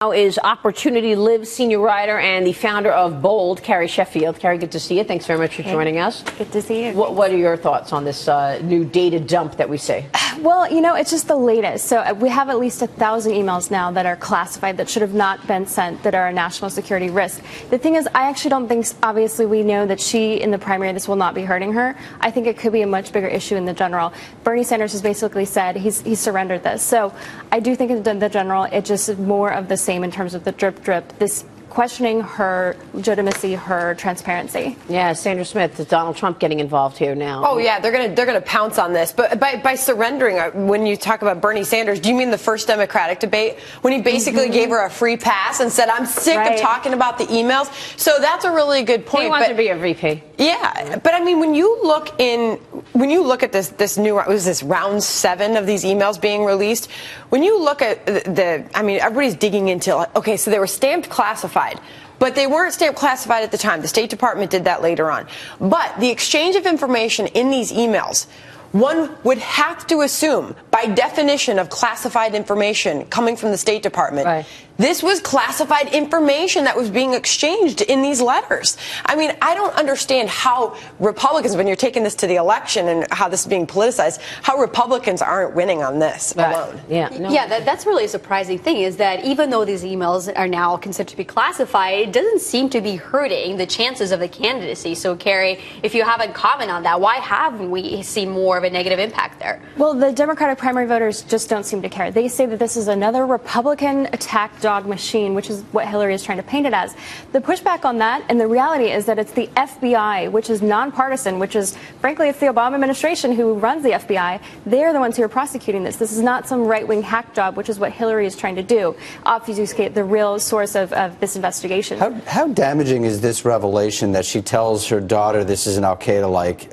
Now is Opportunity Lives senior writer and the founder of Bold, Carrie Sheffield. Carrie, good to see you. Thanks very much for joining us. Good to see you. What are your thoughts on this new data dump that we see? Well, you know, it's just the latest. So we have at least 1,000 emails now that are classified that should have not been sent, that are a national security risk. The thing is, I actually don't think, obviously we know that she, in the primary, this will not be hurting her. I think it could be a much bigger issue in the general. Bernie Sanders has basically said he's surrendered this. So I do think in the general, it just is more of the same in terms of the drip, this questioning her legitimacy, her transparency. Yeah, Sandra Smith, is Donald Trump getting involved here now? Oh yeah, they're gonna pounce on this. But by surrendering, when you talk about Bernie Sanders, do you mean the first Democratic debate when he basically gave her a free pass and said, "I'm sick of talking about the emails"? So that's a really good point. He wants to be a VP. Yeah, but I mean, when you look at this new, was this round 7 of these emails being released? When you look at I mean, everybody's digging into, okay, so they were stamped classified. But they weren't stamped classified at the time. The State Department did that later on. But the exchange of information in these emails, one would have to assume, by definition of classified information coming from the State Department, this was classified information that was being exchanged in these letters. I mean, I don't understand how Republicans, when you're taking this to the election and how this is being politicized, how Republicans aren't winning on this alone. That's really a surprising thing, is that even though these emails are now considered to be classified, it doesn't seem to be hurting the chances of the candidacy. So, Carrie, if you haven't commented on that, why haven't we seen more of a negative impact there? Well, the Democratic primary voters just don't seem to care. They say that this is another Republican attack dog machine, which is what Hillary is trying to paint it as. The pushback on that, and the reality is that it's the FBI, which is nonpartisan, which is, frankly, it's the Obama administration who runs the FBI. They're the ones who are prosecuting this. This is not some right-wing hack job, which is what Hillary is trying to do, obfuscate the real source of this investigation. How damaging is this revelation that she tells her daughter this is an al-Qaeda-like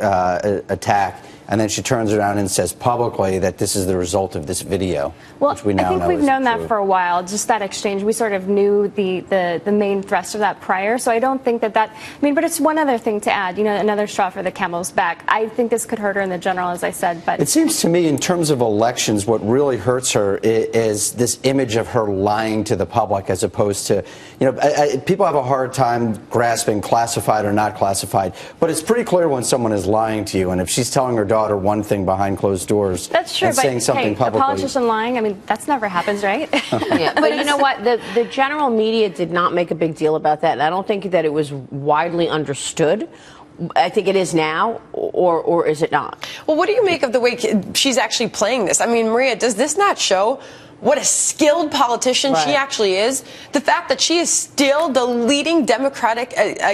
attack, and then she turns around and says publicly that this is the result of this video, which we now know. I think we've known true. that for a while, just that exchange. We sort of knew the main thrust of that prior, so I don't think that, I mean, but it's one other thing to add, you know, another straw for the camel's back. I think this could hurt her in the general, as I said, but... It seems to me, in terms of elections, what really hurts her is this image of her lying to the public, as opposed to, you know, people have a hard time grasping classified or not classified, but it's pretty clear when someone is lying to you, and if she's telling her daughter one thing behind closed doors, that's true, and saying something publicly. A politician lying, I mean, that's never happens, right? Yeah, but you know what? The general media did not make a big deal about that, and I don't think that it was widely understood. I think it is now, or is it not? Well, what do you make of the way she's actually playing this? I mean, Maria, does this not show what a skilled politician she actually is? The fact that she is still the leading Democratic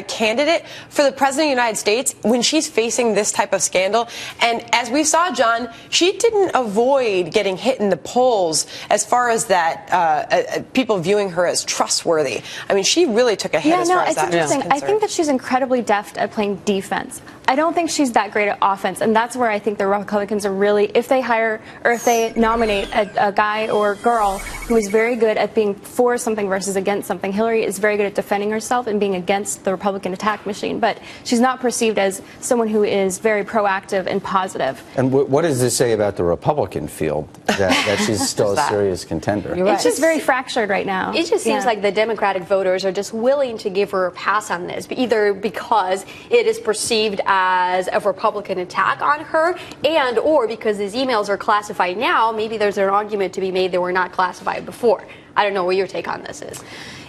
candidate for the President of the United States when she's facing this type of scandal. And as we saw, John, she didn't avoid getting hit in the polls as far as that, people viewing her as trustworthy. I mean, she really took a hit as far as that is concerned. I think that she's incredibly deft at playing defense. I don't think she's that great at offense, and that's where I think the Republicans are really, if they hire or if they nominate a guy or girl who is very good at being for something versus against something. Hillary is very good at defending herself and being against the Republican attack machine, but she's not perceived as someone who is very proactive and positive. And what does this say about the Republican field, that she's still a serious contender? Right. It's just very fractured right now. It just seems like the Democratic voters are just willing to give her a pass on this, either because it is perceived as a Republican attack on her, and or because these emails are classified now. Maybe there's an argument to be made they were not classified before. I don't know what your take on this is.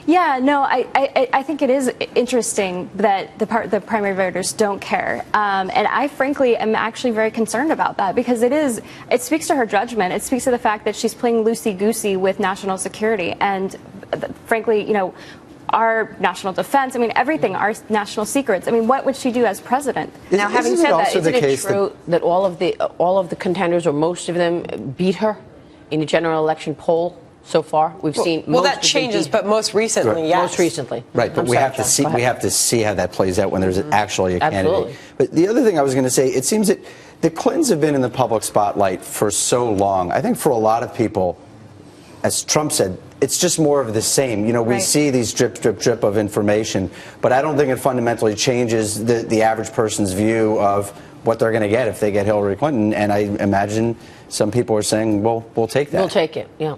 Yeah, no, I think it is interesting that the primary voters don't care, and I frankly am actually very concerned about that, because it speaks to her judgment. It speaks to the fact that she's playing loosey-goosey with national security, and frankly, you know, our national defense, I mean, everything, our national secrets. I mean, what would she do as president? Now, having said that, isn't it true that all of the contenders, or most of them, beat her in the general election poll so far? We've seen. Well, that changes, but most recently, yes. Most recently, right? But we have to see how that plays out when there's actually a candidate. But the other thing I was going to say, it seems that the Clintons have been in the public spotlight for so long. I think for a lot of people, as Trump said, it's just more of the same. You know, we see these drip of information, but I don't think it fundamentally changes the average person's view of what they're going to get if they get Hillary Clinton. And I imagine some people are saying, well, we'll take that. We'll take it, yeah.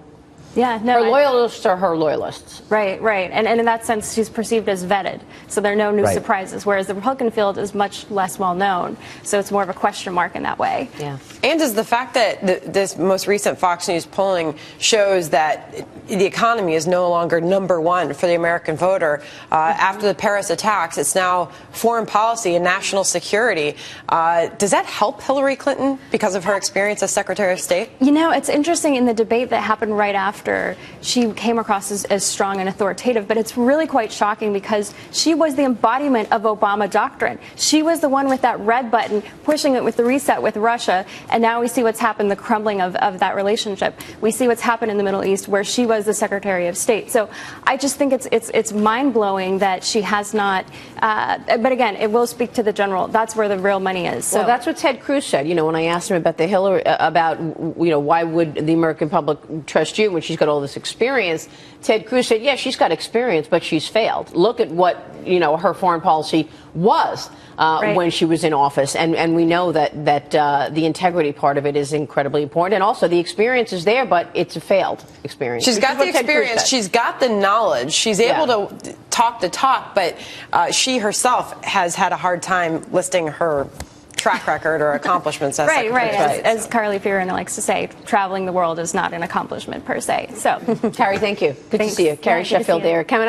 Yeah, no. Her loyalists are her loyalists. Right, right. And in that sense, she's perceived as vetted. So there are no new Right. surprises, whereas the Republican field is much less well known. So it's more of a question mark in that way. Yeah. And does the fact that this most recent Fox News polling shows that the economy is no longer number one for the American voter after the Paris attacks, it's now foreign policy and national security. Does that help Hillary Clinton because of her experience as Secretary of State? You know, it's interesting in the debate that happened right after, she came across as strong and authoritative, but it's really quite shocking because she was the embodiment of Obama doctrine. She was the one with that red button, pushing it with the reset with Russia, and now we see what's happened, the crumbling of that relationship. We see what's happened in the Middle East, where she was the Secretary of State. So I just think it's mind-blowing that she has not, but again, it will speak to the general. That's where the real money is. So. Well, that's what Ted Cruz said. You know, when I asked him about the Hillary, about, you know, why would the American public trust you when she's got all this experience, Ted Cruz said, yeah, she's got experience, but she's failed. Look at what, you know, her foreign policy was when she was in office. And we know that the integrity part of it is incredibly important. And also the experience is there, but it's a failed experience. She's got the experience. She's got the knowledge. She's able to talk the talk, but she herself has had a hard time listing her track record or accomplishments as Secretary of State. As Carly Fiorina likes to say, traveling the world is not an accomplishment per se. So, Carrie, thank you. Good to see you. Carrie Sheffield there. Coming